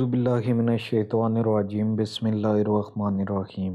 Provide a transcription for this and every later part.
बिल्लाहि मिनश्शैतानिर्रजीम बिस्मिल्लाहिर्रहमानिर्रहीम।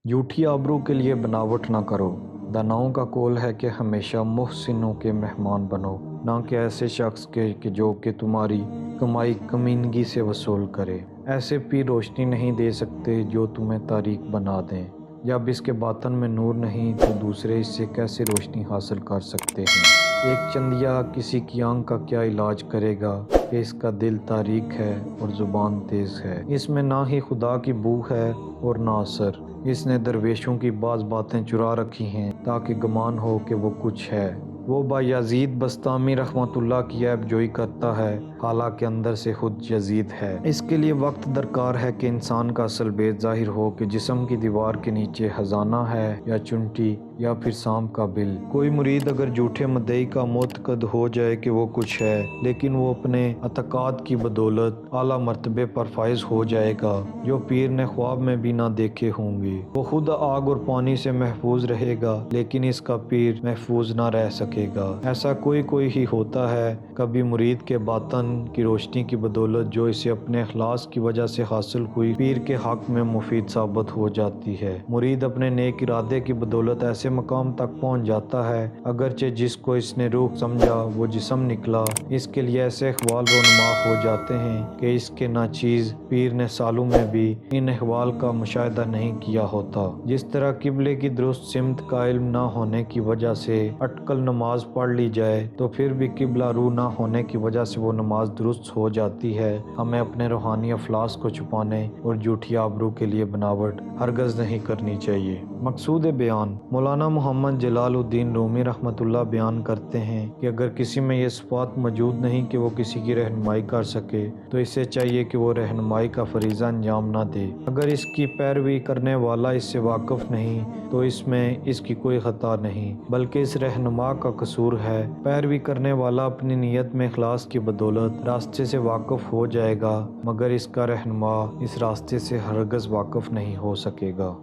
झूठी आबरू के लिए बनावट ना करो। दानाओं का कौल है कि हमेशा मुहसिनों के मेहमान बनो, ना कि ऐसे शख्स के कि जो कि तुम्हारी कमाई कमीनगी से वसूल करे। ऐसे पीर रोशनी नहीं दे सकते जो तुम्हें तारीक बना दें। जब इसके बातन में नूर नहीं तो दूसरे इससे कैसे रोशनी हासिल कर सकते हैं। एक चंदिया किसी की आंख का क्या इलाज करेगा कि इसका दिल तारीक है और ज़ुबान तेज़ है। इसमें ना ही खुदा की बू है और ना असर। इसने दरवेशों की बाज़ बातें चुरा रखी हैं ताकि गुमान हो कि वो कुछ है। वो बायज़ीद बस्तामी रहमतुल्लाह की ऐबजोई करता है, हालांकि अंदर से खुद यजीद है। इसके लिए वक्त दरकार है कि इंसान का असल बेत ज़ाहिर हो कि जिस्म की दीवार के नीचे खजाना है या चुनटी या फिर सांप का बिल। कोई मुरीद अगर झूठे मुद्दई का मुतकद हो जाए कि वो कुछ है, लेकिन वो अपने अतकाद की बदौलत आला मर्तबे पर फाइज हो जाएगा जो पीर ने ख्वाब में भी ना देखे होंगे। वो खुद आग और पानी से महफूज रहेगा, लेकिन इसका पीर महफूज ना रह सकेगा। ऐसा कोई ही होता है कभी मुरीद के बातन की रोशनी की बदौलत जो इसे अपने अखलास की वजह से हासिल हुई पीर के हक में मुफीद साबित हो जाती है। मुरीद अपने नेक इरादे की बदौलत ऐसे मकाम तक पहुंच जाता है, अगरचे जिसको इसने रूह समझा वो जिस्म निकला। इसके लिए ऐसे अहवाल रोनुमा हो जाते हैं कि इसके नाचीज पीर ने सालों में भी इन अहवाल का मुशाहिदा नहीं किया होता। जिस तरह किबले की दुरुस्त सिमत का इल्म ना होने की वजह से अटकल नमाज पढ़ ली जाए तो फिर भी किबला रू ना होने की वजह से वो नमाज दुरुस्त हो जाती है। हमें अपने रूहानी अफलास को छुपाने और झूठी आबरू के लिए बनावट हरगज नहीं करनी चाहिए। मकसूद बयान मौलाना मोहम्मद जलालुद्दीन रूमी रहमतुल्लाह बयान करते हैं कि अगर किसी में ये सिफात मौजूद नहीं कि वो किसी की रहनुमाई कर सके तो इसे चाहिए कि वो रहनुमाई का फरीज़ा अंजाम ना दे। अगर इसकी पैरवी करने वाला इससे वाकिफ नहीं तो इसमें इसकी कोई खता नहीं, बल्कि इस रहनुमा का कसूर है। पैरवी करने वाला अपनी नीयत में इखलास की बदौलत रास्ते से वाकिफ हो जाएगा, मगर इसका रहनुमा इस रास्ते से हरगज़ वाकिफ नहीं हो सकेगा।